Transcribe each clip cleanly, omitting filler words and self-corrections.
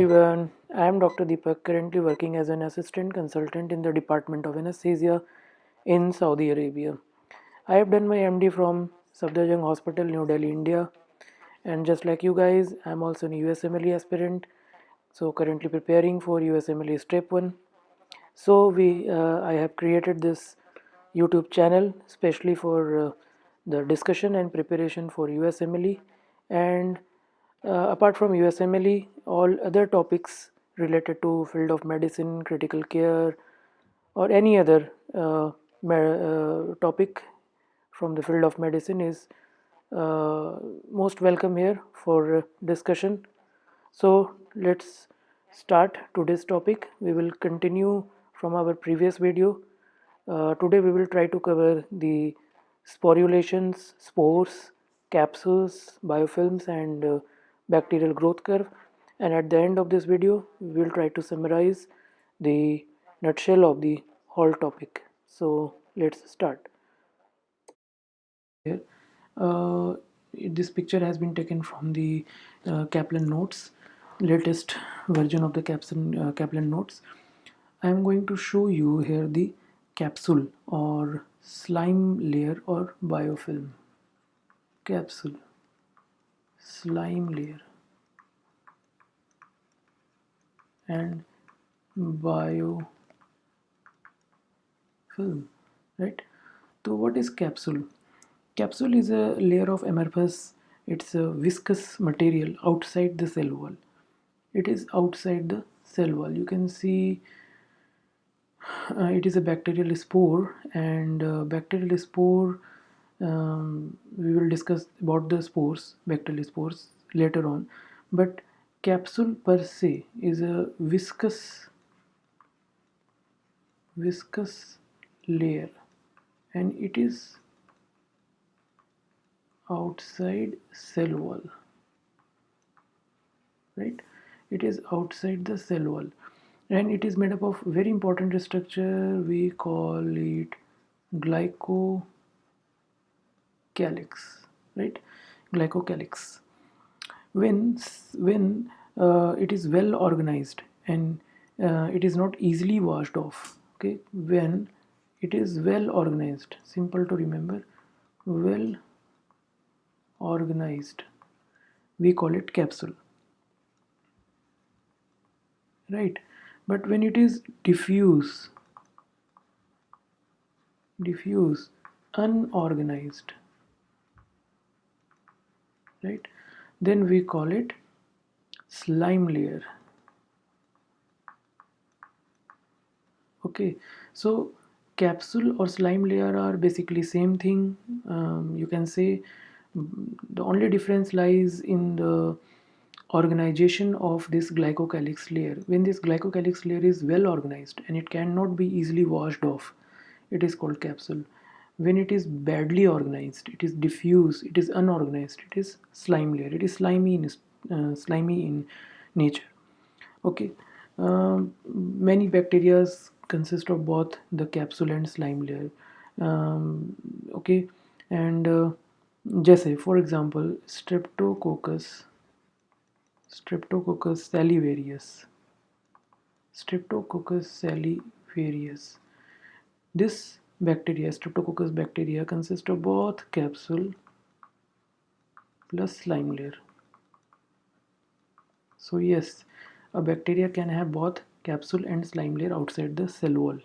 everyone, I am Dr. Deepak, currently working as an assistant consultant in the Department of Anesthesia in Saudi Arabia. I have done my MD from Safdarjung Hospital, New Delhi, India, and just like you guys, I am also an USMLE aspirant, so currently preparing for USMLE Step 1. I have created this YouTube channel especially for the discussion and preparation for USMLE, and apart from USMLE, all other topics related to field of medicine, critical care, or any other topic from the field of medicine is most welcome here for discussion. So let's start today's topic. We will continue from our previous video. Today we will try to cover the sporulations, spores, capsules, biofilms, and bacterial growth curve. And at the end of this video, we will try to summarize the nutshell of the whole topic. So let's start. Here, uh, this picture has been taken from the Kaplan notes, latest version of the Kaplan notes. I am going to show you here the capsule or slime layer or biofilm. Capsule, slime layer, and biofilm, right? So what is capsule? Capsule is a layer of amorphous, it's a viscous material outside the cell wall. It is outside the cell wall. You can see it is a bacterial spore, and bacterial spore, we will discuss about the spores, bacterial spores, later on. But capsule per se is a viscous layer, and it is outside cell wall, right? It is outside the cell wall, and it is made up of very important structure. We call it glycocalyx, right? Glycocalyx. When it is well organized, and it is not easily washed off. Okay, when it is well organized, simple to remember, well organized, we call it capsule, right? But when it is diffuse, unorganized, right, then we call it slime layer. Okay, so capsule or slime layer are basically same thing. You can say the only difference lies in the organization of this glycocalyx layer. When this glycocalyx layer is well organized and it cannot be easily washed off, it is called capsule. When it is badly organized, it is diffuse, it is unorganized, it is slime layer. It is slimy in nature. Okay, many bacteria consist of both the capsule and slime layer. Okay, and जैसे for example Streptococcus salivarius, Streptococcus salivarius. This bacteria, Streptococcus bacteria, consists of both capsule plus slime layer. So yes, a bacteria can have both capsule and slime layer outside the cell wall.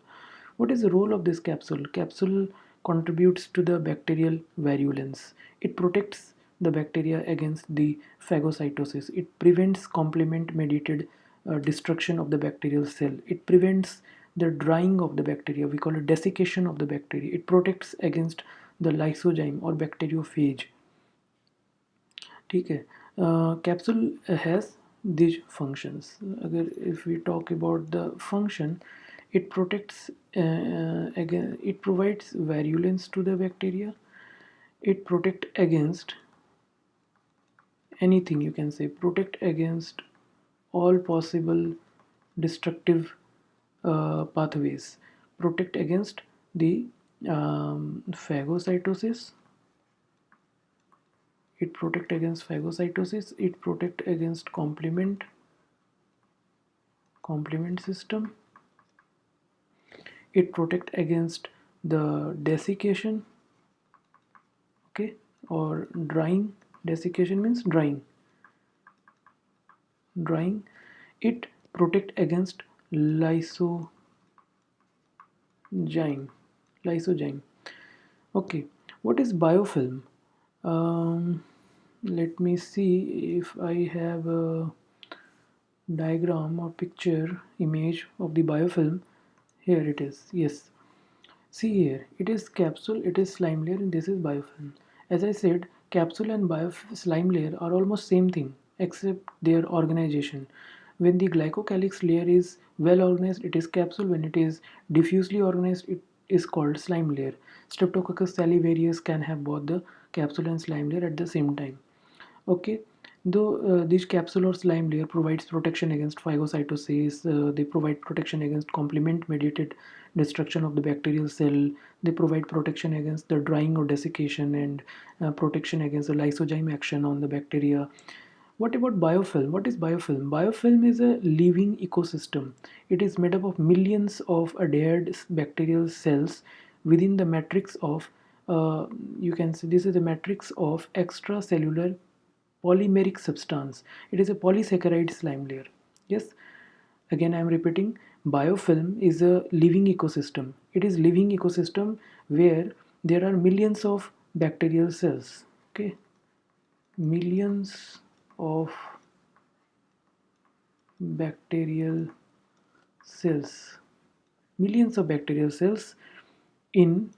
What is the role of this capsule? Capsule contributes to the bacterial virulence. It protects the bacteria against the phagocytosis. It prevents complement mediated destruction of the bacterial cell. It prevents the drying of the bacteria. We call it desiccation of the bacteria. It protects against the lysozyme or bacteriophage. ठीक है. Capsule has these functions. अगर if we talk about the function, it protects again, it provides virulence to the bacteria. It protect against anything, you can say, protect against all possible destructive pathways, protect against the phagocytosis. It protect against phagocytosis, it protect against complement complement system. It protect against the desiccation, okay, or drying. Desiccation means drying. It protect against lysozyme. Lysozyme. Okay, what is biofilm? um, Let me see if I have a diagram or picture image of the biofilm. Here it is. Yes, see here, it is capsule, it is slime layer, and this is biofilm. As I said, capsule and slime layer are almost same thing except their organization. When the glycocalyx layer is well organized, it is capsule. When it is diffusely organized, it is called slime layer. Streptococcus salivarius can have both the capsule and slime layer at the same time. Okay, though this capsule or slime layer provides protection against phagocytosis, they provide protection against complement mediated destruction of the bacterial cell, they provide protection against the drying or desiccation, and protection against the lysozyme action on the bacteria. What about biofilm? What is biofilm? Biofilm is a living ecosystem. It is made up of millions of adhered bacterial cells within the matrix of, you can see this is the matrix of extracellular polymeric substance. It is a polysaccharide slime layer. Yes, again I am repeating, biofilm is a living ecosystem. It is living ecosystem where there are millions of bacterial cells. Okay, millions of bacterial cells, millions of bacterial cells in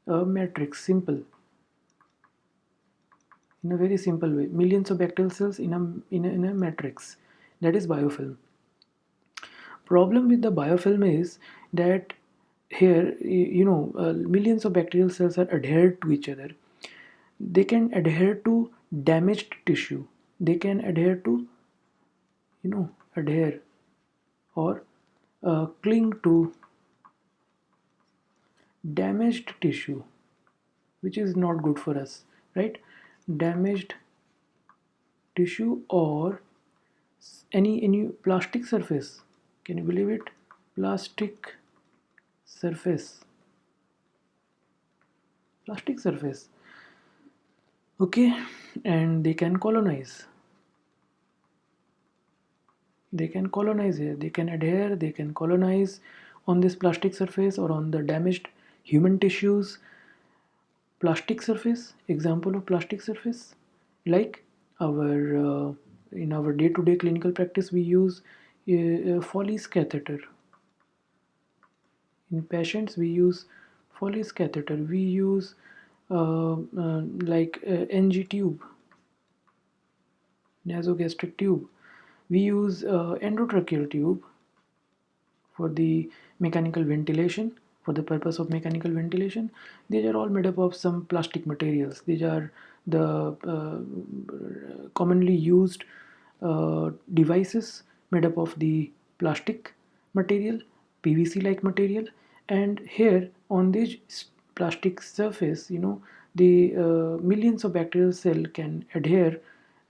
a matrix. Simple, in a very simple way, millions of bacterial cells in a matrix. That is biofilm. Problem with the biofilm is that here, millions of bacterial cells are adhered to each other. They can adhere to damaged tissue. They can adhere to, adhere or cling to damaged tissue, which is not good for us, right? Damaged tissue or any plastic surface. Can you believe it? Plastic surface. Plastic surface. Okay, and they can colonize. They can colonize here. They can adhere. They can colonize on this plastic surface or on the damaged human tissues. Plastic surface, example of plastic surface, like our in our day-to-day clinical practice we use Foley's catheter. In patients we use Foley's catheter. We use NG tube, nasogastric tube. We use endotracheal tube for the mechanical ventilation, for the purpose of mechanical ventilation. These are all made up of some plastic materials. These are the commonly used devices made up of the plastic material, PVC like material. And here on this plastic surface, the millions of bacterial cell can adhere,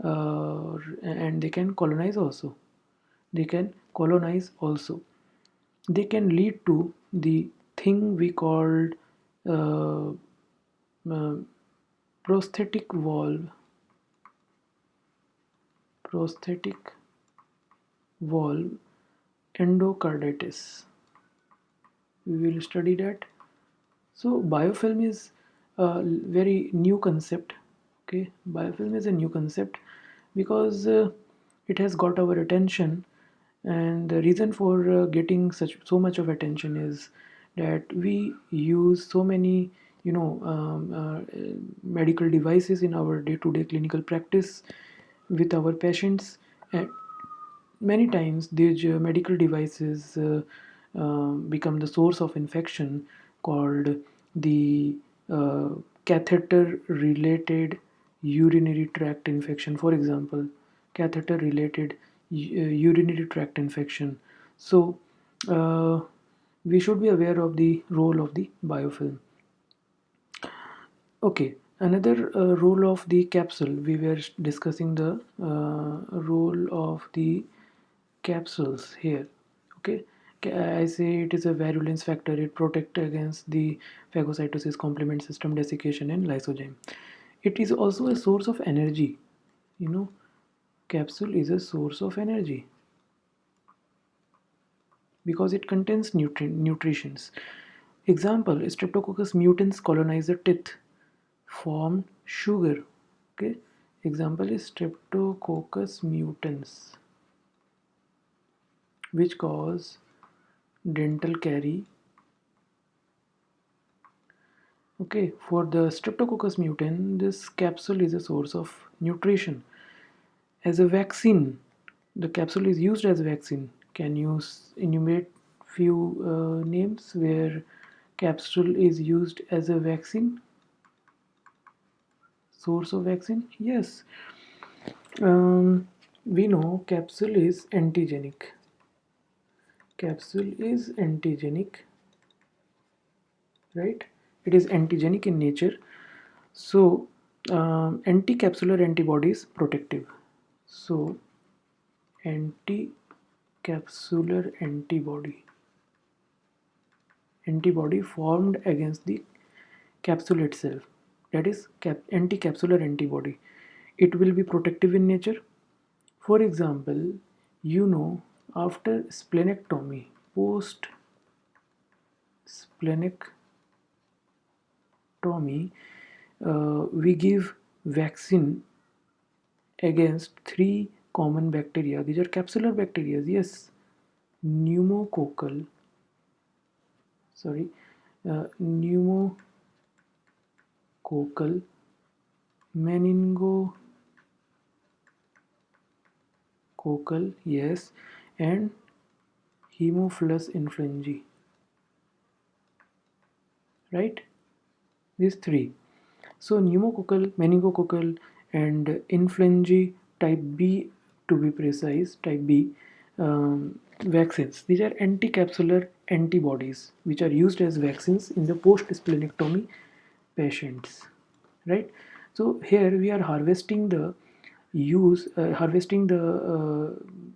and they can colonize also. They can colonize also. They can lead to the thing we called uh, uh, prosthetic valve. Prosthetic valve endocarditis. We will study that. So biofilm is a very new concept. Okay, biofilm is a new concept because it has got our attention, and the reason for getting so much of attention is that we use so many medical devices in our day-to-day clinical practice with our patients, and many times these medical devices become the source of infection called the uh, catheter related urinary tract infection, for example, catheter related urinary tract infection. So we should be aware of the role of the biofilm. Okay, another role of the capsule. We were discussing the role of the capsules here. Okay, I say it is a virulence factor. It protects against the phagocytosis, complement system desiccation, and lysozyme. It is also a source of energy. You know, capsule is a source of energy because it contains nutrients. Example: Streptococcus mutans colonize the teeth, form sugar. Okay, example is Streptococcus mutans, which cause dental carie. Okay, for the Streptococcus mutant, this capsule is a source of nutrition. As a vaccine, the capsule is used as a vaccine. Can you enumerate few names where capsule is used as a vaccine? Source of vaccine? Yes. We know capsule is antigenic. Capsule is antigenic, right? It is antigenic in nature. So, anti-capsular antibody is protective. So, anti-capsular antibody formed against the capsule itself. That is anti-capsular antibody. It will be protective in nature. For example, after splenectomy, post splenectomy, we give vaccine against three common bacteria. These are capsular bacteria. Yes, pneumococcal, sorry, pneumococcal, meningococcal, yes, and Haemophilus influenzae, right? These three. So pneumococcal, meningococcal, and influenzae type B, to be precise, type B vaccines. These are anti-capsular antibodies which are used as vaccines in the post-splenectomy patients, right? So here we are harvesting the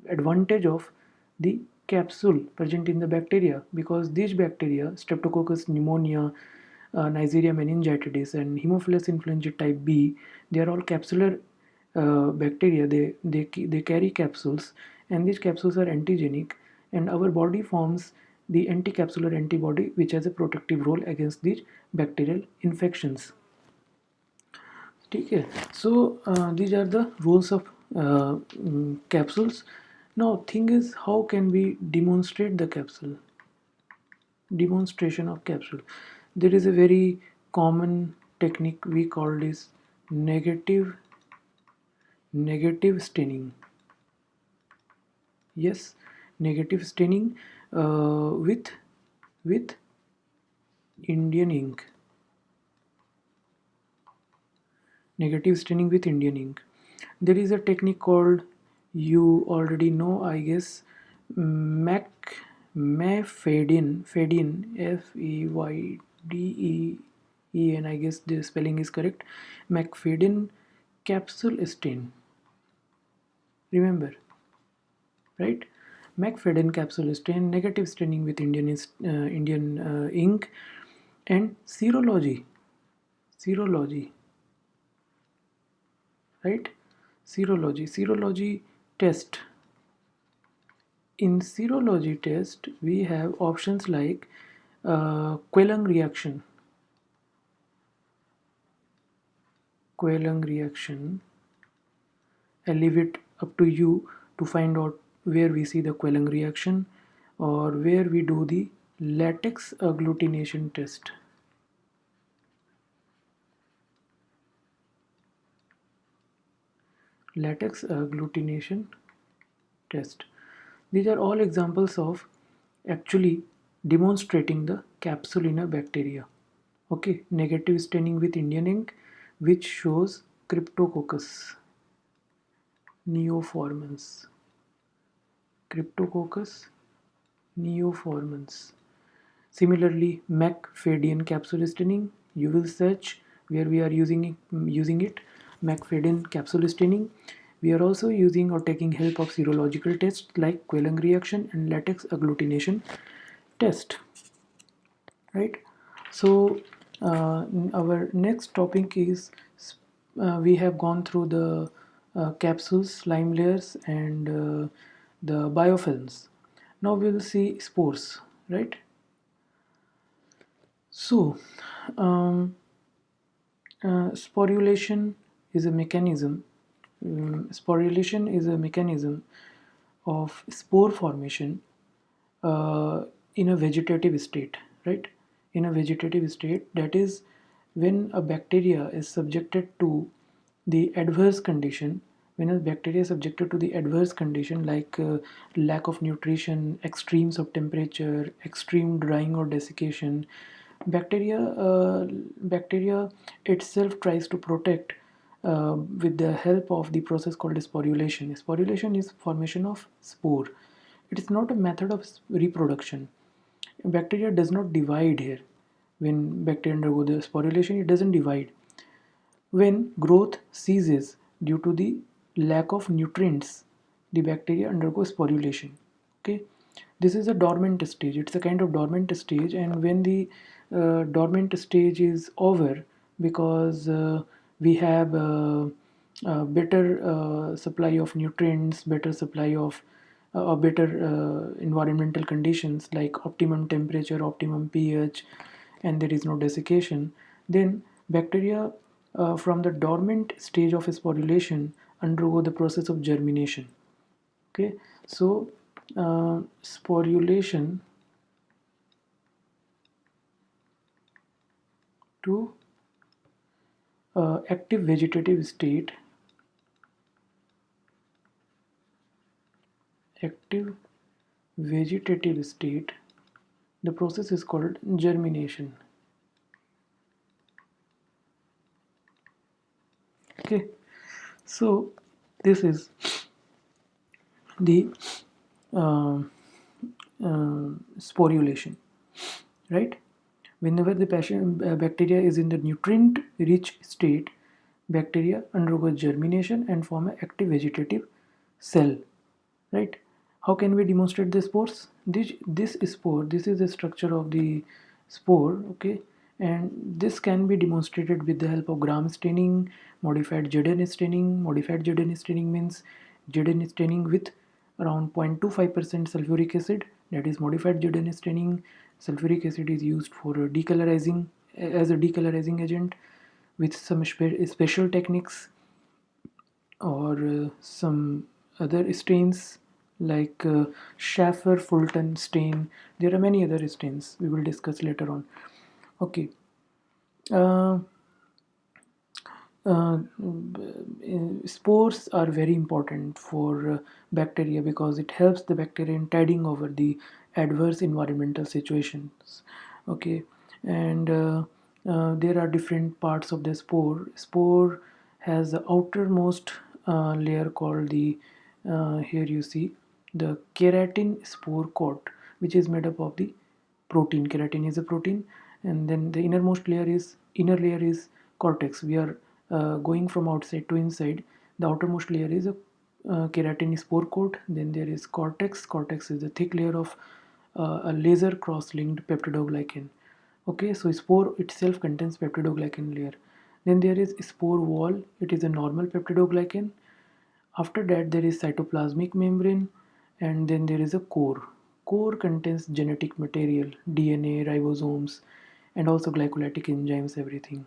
advantage of the capsule present in the bacteria, because these bacteria, Streptococcus pneumonia, Neisseria meningitidis, and Haemophilus influenzae type B, they are all capsular bacteria. They carry capsules, and these capsules are antigenic, and our body forms the anti-capsular antibody which has a protective role against these bacterial infections. ठीक है. So these are the rules of capsules. Now thing is, how can we demonstrate the capsule? Demonstration of capsule. There is a very common technique we call this negative staining. Yes, negative staining with Indian ink. Negative staining with Indian ink. There is a technique called, you already know, I guess, Mac Mefedin, Feyden, I guess the spelling is correct. Macfadyen capsule stain. Remember, right? Macfadyen capsule stain, negative staining with Indian ink, and serology. Serology, right? Serology test. In serology test, we have options like Quellung reaction. I leave it up to you to find out where we see the Quellung reaction, or where we do the latex agglutination test. Latex agglutination test. These are all examples of actually demonstrating the capsule in a bacteria. Okay, negative staining with Indian ink, which shows Cryptococcus neoformans. Cryptococcus neoformans. Similarly, Macfadyen capsule staining, you will search where we are using it, Macfadyen capsule staining. We are also using or taking help of serological tests like Quellen reaction and latex agglutination test, right? So our next topic is we have gone through the capsules, slime layers, and the biofilms. Now we will see spores, right? So um, sporulation is a mechanism. Sporulation is a mechanism of spore formation uh, in a vegetative state, right? In a vegetative state, that is, when a bacteria is subjected to the adverse condition, when a bacteria is subjected to the adverse condition like lack of nutrition, extremes of temperature, extreme drying or desiccation, bacteria itself tries to protect with the help of the process called sporulation. Sporulation is formation of spore. It is not a method of reproduction. Bacteria does not divide here. When bacteria undergo the sporulation, it doesn't divide. When growth ceases due to the lack of nutrients, the bacteria undergo sporulation. Okay, this is a dormant stage. It's a kind of dormant stage, and when the dormant stage is over, because we have a better supply of nutrients, better supply of or better environmental conditions like optimum temperature, optimum pH, and there is no desiccation, then bacteria from the dormant stage of sporulation undergo the process of germination. Okay, so sporulation to active vegetative state, active vegetative state, the process is called germination. Okay, so this is the uh, sporulation, right? Whenever the bacteria is in the nutrient rich state, bacteria undergo germination and form an active vegetative cell, right? How can we demonstrate the spores? This spore, this is the structure of the spore, okay, and this can be demonstrated with the help of gram staining, modified Jaden staining. Modified Jaden staining means Jaden staining with around 0.25% sulfuric acid, that is modified Jaden staining. Sulfuric acid is used for decolorizing, as a decolorizing agent, with some special techniques, or some other stains like Schaffer Fulton stain. There are many other stains we will discuss later on. Okay. Uh, Spores are very important for bacteria because it helps the bacteria in tiding over the adverse environmental situations. Okay, and there are different parts of the spore. Spore has the outermost layer called the here you see the keratin spore coat, which is made up of the protein. Keratin is a protein, and then the inner layer is cortex. We are going from outside to inside. The outermost layer is a keratin spore coat. Then there is cortex. Cortex is a thick layer of a laser cross-linked peptidoglycan. Okay, so spore itself contains peptidoglycan layer. Then there is spore wall. It is a normal peptidoglycan. After that, there is cytoplasmic membrane, and then there is a core. Core contains genetic material, DNA, ribosomes, and also glycolytic enzymes, everything.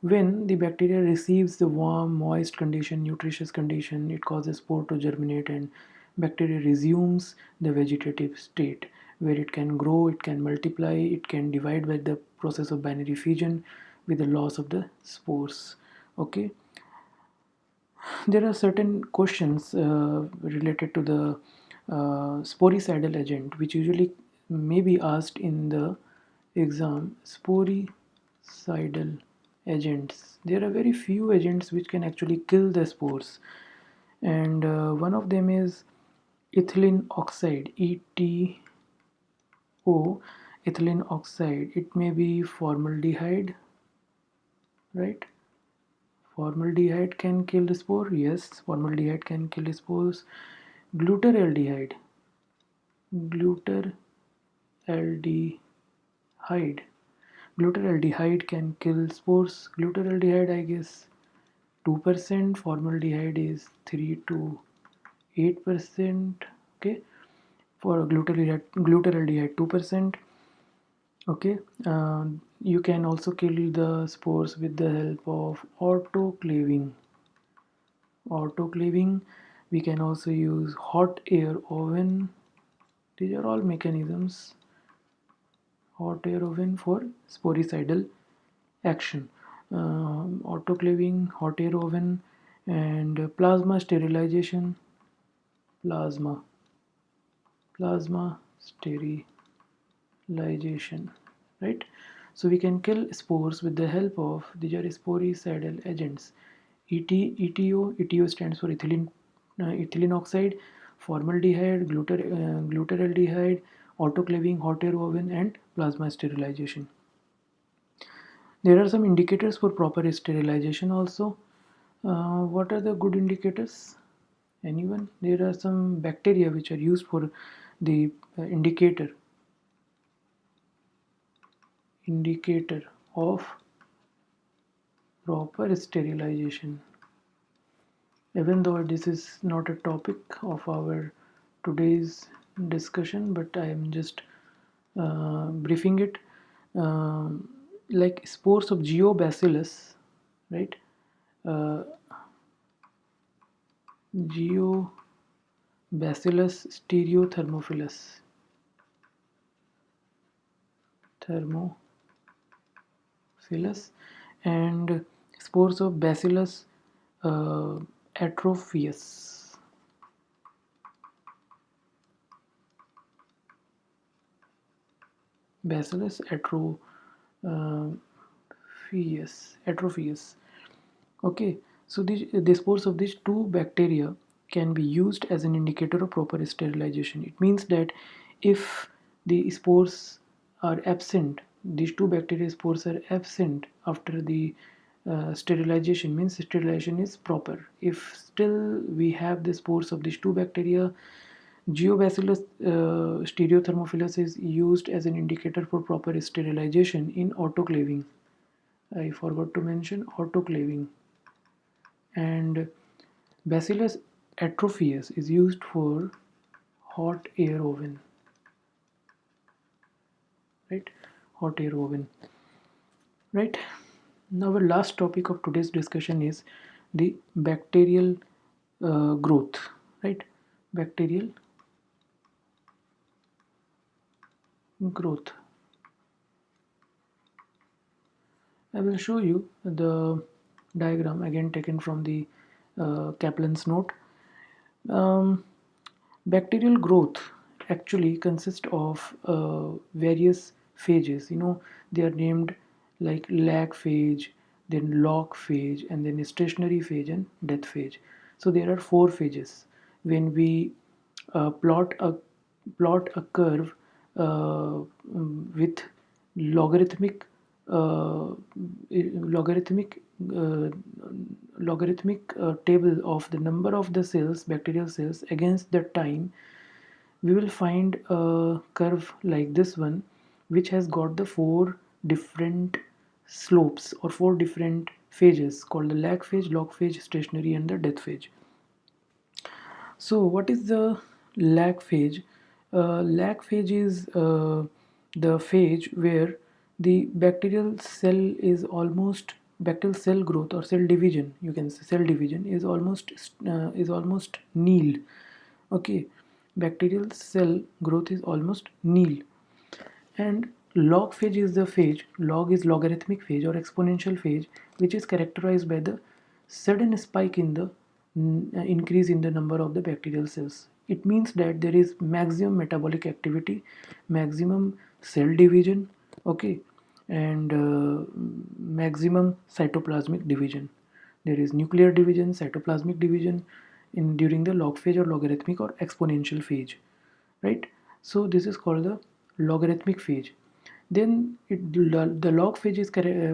When the bacteria receives the warm, moist condition, nutritious condition, it causes spore to germinate, and bacteria resumes the vegetative state where it can grow, it can multiply, it can divide by the process of binary fission with the loss of the spores. Okay, there are certain questions related to the sporicidal agent which usually may be asked in the exam. Sporicidal agents, there are very few agents which can actually kill the spores, and one of them is ethylene oxide, ETO. Ethylene oxide, it may be formaldehyde, right? Formaldehyde can kill the spore. Yes, formaldehyde can kill spores. Glutaraldehyde. Glutaraldehyde. Glutaraldehyde can kill spores. Glutaraldehyde, I guess, 2%. Formaldehyde is 3 to 8%. Okay, for glutaraldehyde 2%. Okay, you can also kill the spores with the help of autoclaving. Autoclaving, we can also use hot air oven. These are all mechanisms. Hot air oven for sporicidal action. Autoclaving, hot air oven, and plasma sterilization. Plasma sterilization, right? So we can kill spores with the help of these are sporicidal agents. ETO stands for ethylene oxide, formaldehyde, glutaraldehyde, autoclaving, hot air oven, and plasma sterilization. There are some indicators for proper sterilization also. What are the good indicators? Anyone? There are some bacteria which are used for the indicator of proper sterilization. Even though this is not a topic of our today's discussion, but I am just briefing it. Like spores of geobacillus, right? uh, Geobacillus stereothermophilus and spores of Bacillus atrophius. Bacillus atrophius. Okay, so the spores of these two bacteria can be used as an indicator of proper sterilization. It means that if the spores are absent, these two bacteria spores are absent after the sterilization, means sterilization is proper. If still we have the spores of these two bacteria, Geobacillus stereothermophilus is used as an indicator for proper sterilization in autoclaving. I forgot to mention autoclaving. And Bacillus atrophius is used for hot air oven, right? Hot air oven, right? Now our last topic of today's discussion is the bacterial growth, right? Bacterial growth. I will show you the diagram again taken from the Kaplan's note. Um, Bacterial growth actually consists of various phases. They are named like lag phase, then log phase, and then stationary phase and death phase. So there are four phases. When we plot a curve with logarithmic uh, logarithmic uh, table of the number of the cells, bacterial cells, against the time, we will find a curve like this one, which has got the four different slopes or four different phases called the lag phase, log phase, stationary, and the death phase. So what is the lag phase? Lag phase is the phase where the bacterial cell growth or cell division, you can say cell division, is almost nil. Okay, bacterial cell growth is almost nil. And log phase is the phase, log is logarithmic phase or exponential phase, which is characterized by the sudden spike in the increase in the number of the bacterial cells. It means that there is maximum metabolic activity, maximum cell division, okay, and maximum cytoplasmic division. There is nuclear division, cytoplasmic division in during the log phase or logarithmic or exponential phase, right? So this is called the logarithmic phase. Then the log phase is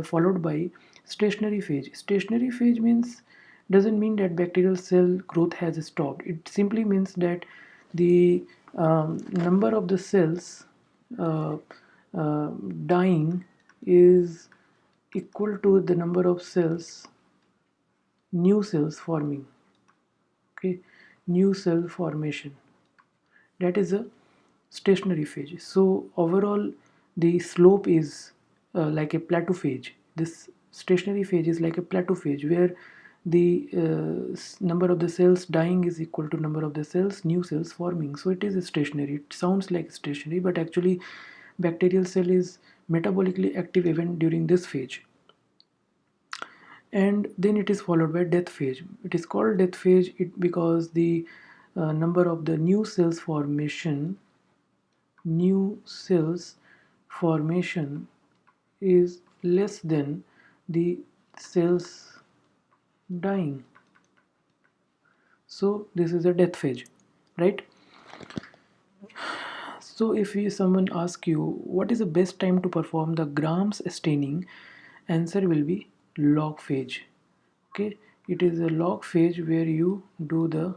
followed by Stationary phase. Stationary phase means doesn't mean that bacterial cell growth has stopped. It simply means that the number of the cells uh, uh, dying is equal to the number of cells, new cells forming. Okay, new cell formation. That is a stationary phase. So overall, the slope is like a plateau phase. This stationary phase is like a plateau phase where the number of the cells dying is equal to number of the cells, new cells forming. So it is a stationary. It sounds like stationary, but actually bacterial cell is metabolically active even during this phase. And then it is followed by death phase. It is called death phase because the number of the new cells formation is less than the cells dying. So this is a death phase, right? So if someone asks you what is the best time to perform the Grams staining, answer will be log phase. Okay, it is a log phase where you do the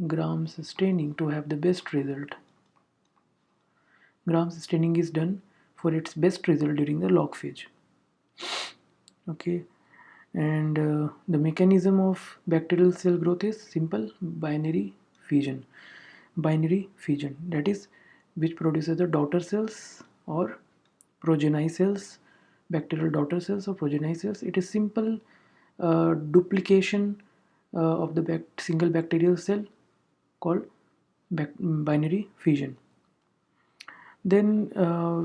Grams staining to have the best result. Grams staining is done for its best result during the log phase. Okay, and the mechanism of bacterial cell growth is simple: binary fission, that is, which produces the daughter cells or progeny cells, bacterial daughter cells or progeny cells. It is simple duplication of the single bacterial cell called binary fission. Then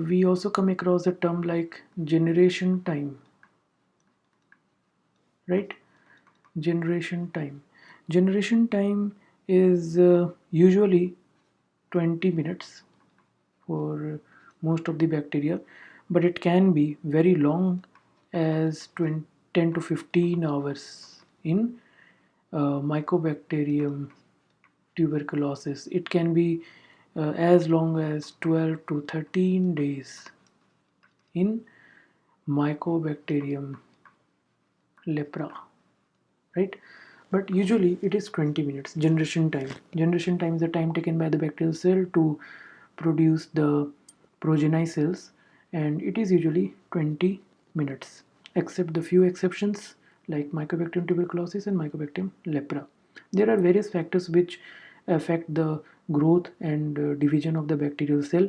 we also come across a term like generation time, right? Generation time is usually 20 minutes for most of the bacteria, but it can be very long as 10 to 15 hours in Mycobacterium tuberculosis. It can be as long as 12 to 13 days in Mycobacterium lepra, right? But usually it is 20 minutes. Generation time is the time taken by the bacterial cell to produce the progeny cells, and it is usually 20 minutes, except the few exceptions like Mycobacterium tuberculosis and Mycobacterium lepra. There are various factors which affect the growth and division of the bacterial cell.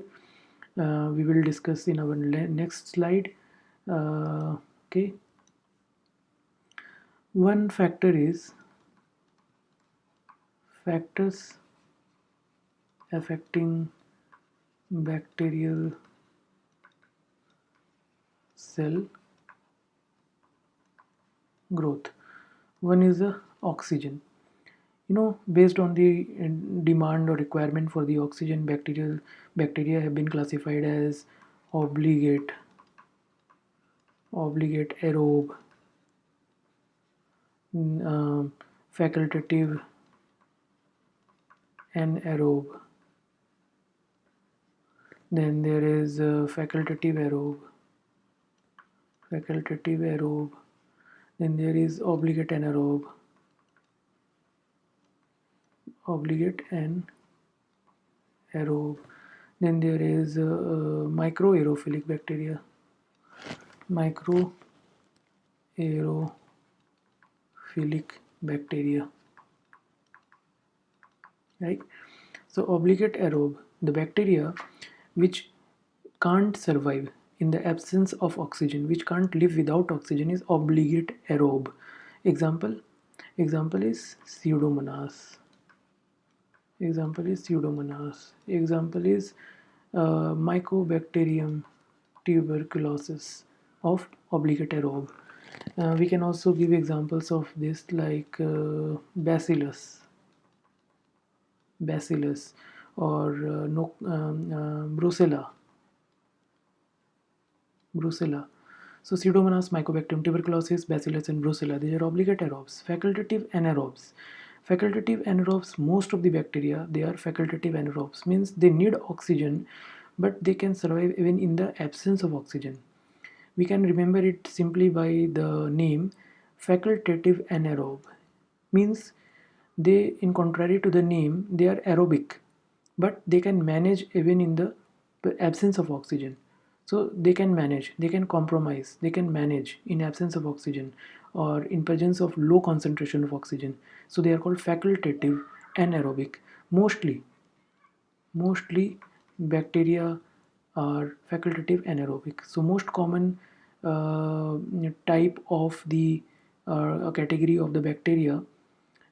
We will discuss in our next slide. Okay, one factor is factors affecting bacterial cell growth. One is the oxygen. Based on the demand or requirement for the oxygen, bacteria have been classified as obligate aerobe, facultative anaerobe. Then there is facultative aerobe. Then there is obligate anaerobe, aerobe. Then there is microaerophilic bacteria, right? So obligate aerobe, the bacteria which can't survive in the absence of oxygen, which can't live without oxygen, is obligate aerobe. Example is Pseudomonas. Example is Mycobacterium tuberculosis of obligate aerobe. We can also give examples of this like Bacillus or no, Brucella. So Pseudomonas, Mycobacterium tuberculosis, Bacillus, and Brucella, these are obligate aerobes. Facultative anaerobes. Facultative anaerobes, most of the bacteria, they are facultative anaerobes, means they need oxygen, but they can survive even in the absence of oxygen. We can remember it simply by the name facultative anaerobe. Means they, in contrary to the name, they are aerobic, but they can manage even in the absence of oxygen. So they can manage, they can compromise, they can manage in absence of oxygen or in presence of low concentration of oxygen. So they are called facultative anaerobic. Mostly bacteria are facultative anaerobic. So most common type of the a category of the bacteria,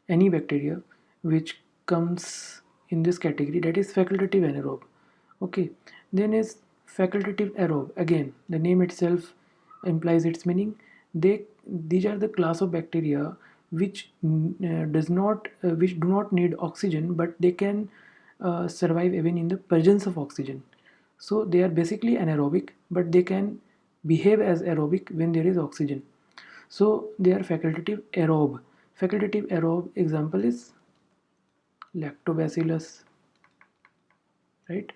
any bacteria which comes in this category, that is facultative anaerobe. Okay, then is facultative aerobe. Again, the name itself implies its meaning. These are the class of bacteria which does not which do not need oxygen, but they can survive even in the presence of oxygen. So they are basically anaerobic, but they can behave as aerobic when there is oxygen. So they are facultative aerobe. Facultative aerobe example is lactobacillus, right?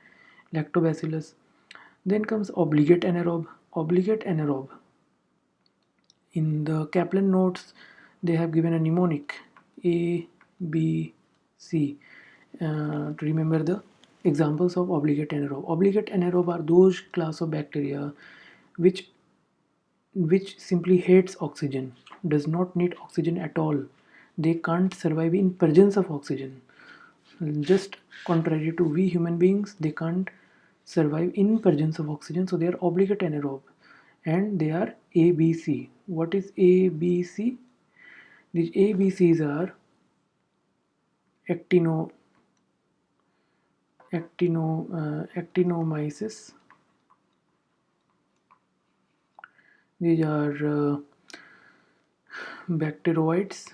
Lactobacillus. Then comes obligate anaerobe. Obligate anaerobe. In the Kaplan notes, they have given a mnemonic A, B, C to remember the examples of obligate anaerobe. Obligate anaerobe are those class of bacteria which simply hates oxygen, does not need oxygen at all. They can't survive in presence of oxygen. Just contrary to we human beings, they can't survive in presence of oxygen, so they are obligate anaerobe, and they are ABC. What is ABC? These ABCs are actinomyces. These are bacteroids,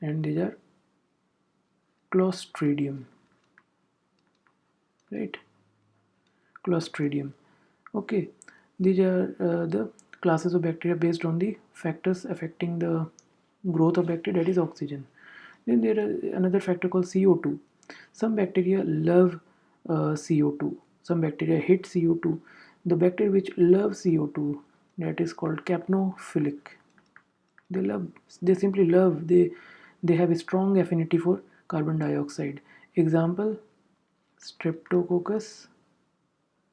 and these are clostridium, right? Clostridium. Okay, these are the classes of bacteria based on the factors affecting the growth of bacteria, that is oxygen. Then there is another factor called CO2. Some bacteria love CO2. Some bacteria hate CO2. The bacteria which love CO2, that is called capnophilic. They love, they simply love, they have a strong affinity for carbon dioxide. Example, Streptococcus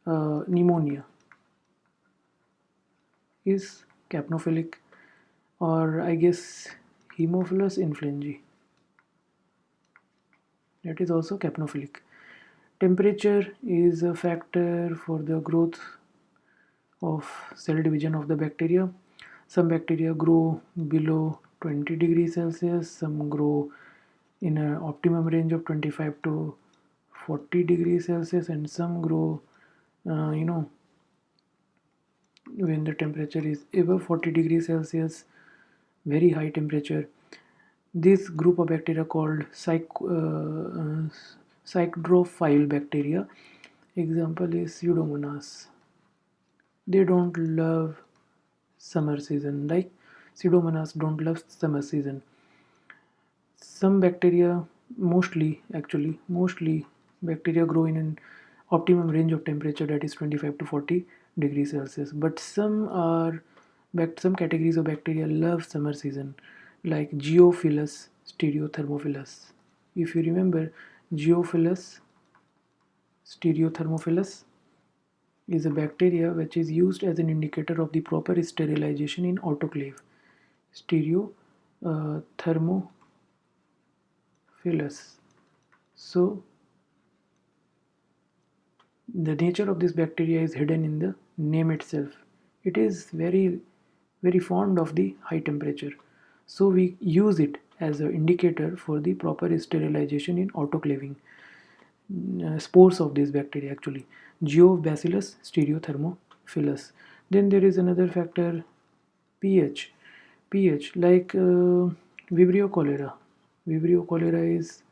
pneumonia is capnophilic, or I guess Haemophilus influenzae, that is also capnophilic. Temperature is a factor for the growth of cell division of the bacteria. Some bacteria grow below 20 degrees Celsius, some grow in an optimum range of 25 to 40 degrees Celsius, and some grow when the temperature is above 40 degrees Celsius, very high temperature. This group of bacteria called psychrophile bacteria. Example is Pseudomonas. They don't love summer season, like Pseudomonas don't love summer season. Some bacteria, mostly bacteria grow in an optimum range of temperature, that is 25 to 40 degrees Celsius. But some categories of bacteria love summer season, like Geophilus stereothermophilus. If you remember, Geophilus stereothermophilus is a bacteria which is used as an indicator of the proper sterilization in autoclave. Stereothermophilus. So the nature of this bacteria is hidden in the name itself. It is very fond of the high temperature. So we use it as an indicator for the proper sterilization in autoclaving. Spores of this bacteria actually. Geobacillus stereothermophilus. Then there is another factor, pH. pH like Vibrio cholera. Vibrio cholera is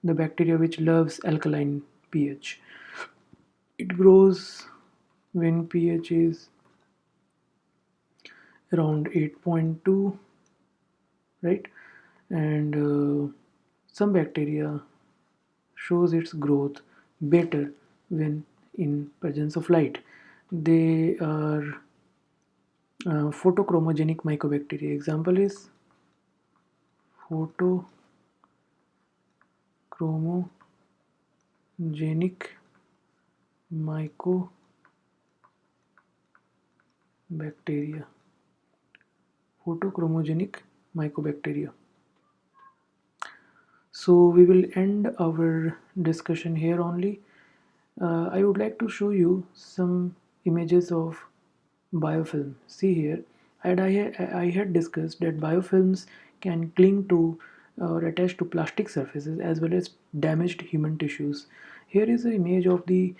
the bacteria which loves alkaline pH. It grows when pH is around 8.2, right? And some bacteria shows its growth better when in presence of light. they are photochromogenic mycobacteria. Example is photochromogenic mycobacteria. Photochromogenic mycobacteria. So we will end our discussion here only. I would like to show you some images of biofilm. See here, I had discussed that biofilms can cling to or attach to plastic surfaces as well as damaged human tissues. Here is an image of the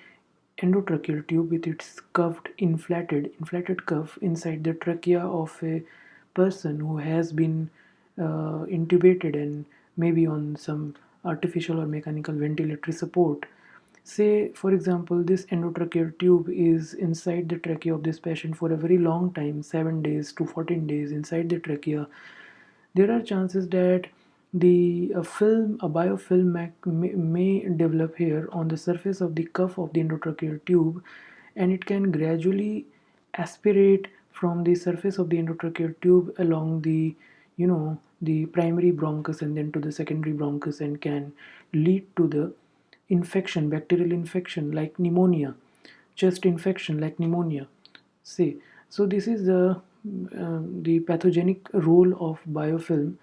endotracheal tube with its curved, inflated curve inside the trachea of a person who has been intubated and maybe on some artificial or mechanical ventilatory support. Say, for example, this endotracheal tube is inside the trachea of this patient for a very long time, 7 days to 14 days inside the trachea. There are chances that a biofilm may develop here on the surface of the cuff of the endotracheal tube, and it can gradually aspirate from the surface of the endotracheal tube along the primary bronchus and then to the secondary bronchus, and can lead to the infection, bacterial infection like pneumonia, chest infection like pneumonia. See, so this is the pathogenic role of biofilm.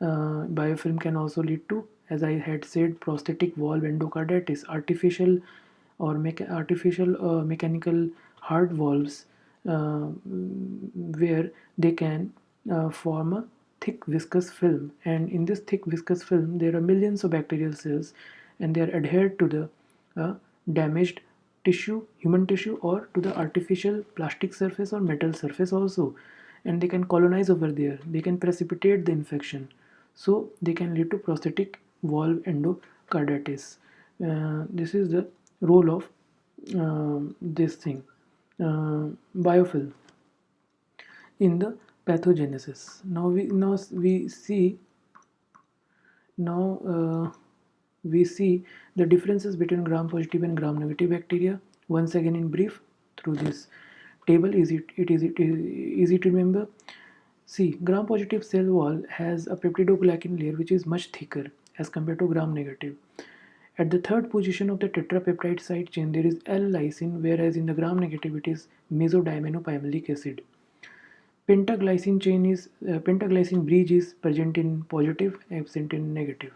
Biofilm can also lead to, as I had said, prosthetic valve endocarditis, artificial mechanical heart valves, where they can form a thick viscous film, and in this thick viscous film there are millions of bacterial cells, and they are adhered to the damaged tissue, human tissue, or to the artificial plastic surface or metal surface also, and they can colonize over there, they can precipitate the infection, so they can lead to prosthetic valve endocarditis. This is the role of this thing, biofilm, in the pathogenesis. Now we see the differences between gram-positive and gram-negative bacteria. Once again, in brief, through this table, it is easy to remember. See, gram-positive cell wall has a peptidoglycan layer which is much thicker as compared to gram-negative. At the third position of the tetrapeptide side chain, there is L-lysine, whereas in the gram-negative it is mesodiaminopyamalic acid. Pentaglycine bridge is present in positive, absent in negative.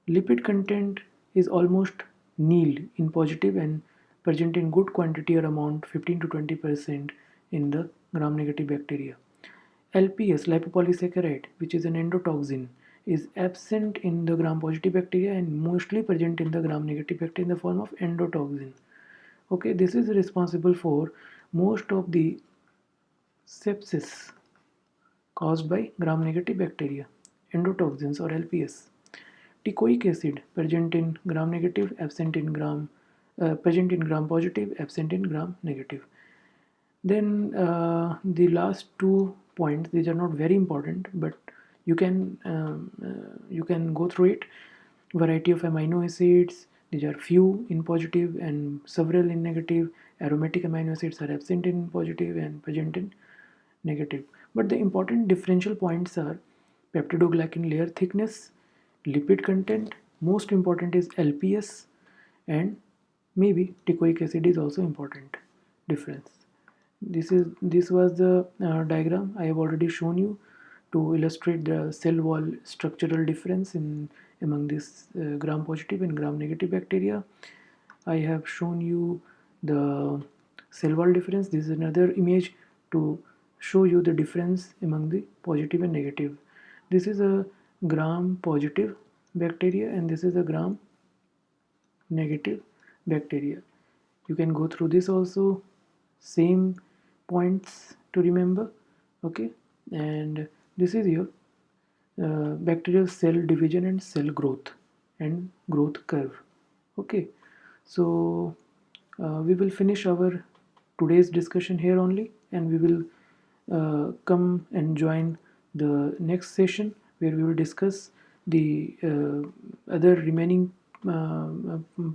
Lipid content is almost nil in positive and present in good quantity or amount, 15 to 20% in the gram-negative bacteria. LPS, lipopolysaccharide, which is an endotoxin, is absent in the gram-positive bacteria and mostly present in the gram-negative bacteria in the form of endotoxin. Okay, this is responsible for most of the sepsis caused by gram-negative bacteria, endotoxins or LPS. Teichoic acid present in gram-negative, present in gram-positive, absent in gram-negative. Then the last 2 points, these are not very important, but you can go through it. Variety of amino acids, these are few in positive and several in negative. Aromatic amino acids are absent in positive and present in negative. But the important differential points are peptidoglycan layer thickness, lipid content, most important is LPS, and maybe teichoic acid is also important difference. This was the diagram I have already shown you to illustrate the cell wall structural difference in among this gram positive and gram negative bacteria. I have shown you the cell wall difference. This is another image to show you the difference among the positive and negative. This is a gram positive bacteria and this is a gram negative bacteria. You can go through this also, same points to remember. Okay, and this is your bacterial cell division and cell growth and growth curve. Okay, so we will finish our today's discussion here only, and we will come and join the next session where we will discuss the other remaining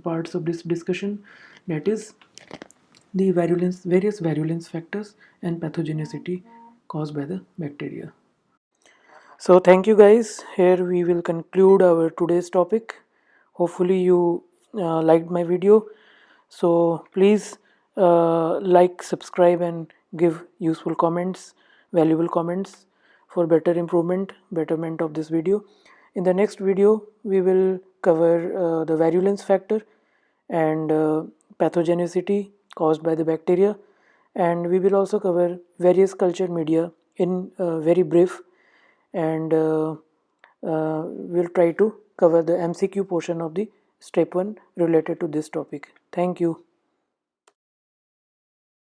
parts of this discussion, that is the various virulence factors and pathogenicity caused by the bacteria. So thank you guys. Here we will conclude our today's topic. Hopefully you liked my video. So please like, subscribe, and give useful comments, valuable comments for better improvement, betterment of this video. In the next video, we will cover the virulence factor and pathogenicity caused by the bacteria, and we will also cover various culture media in very brief, and we'll try to cover the MCQ portion of the step 1 related to this topic. Thank you.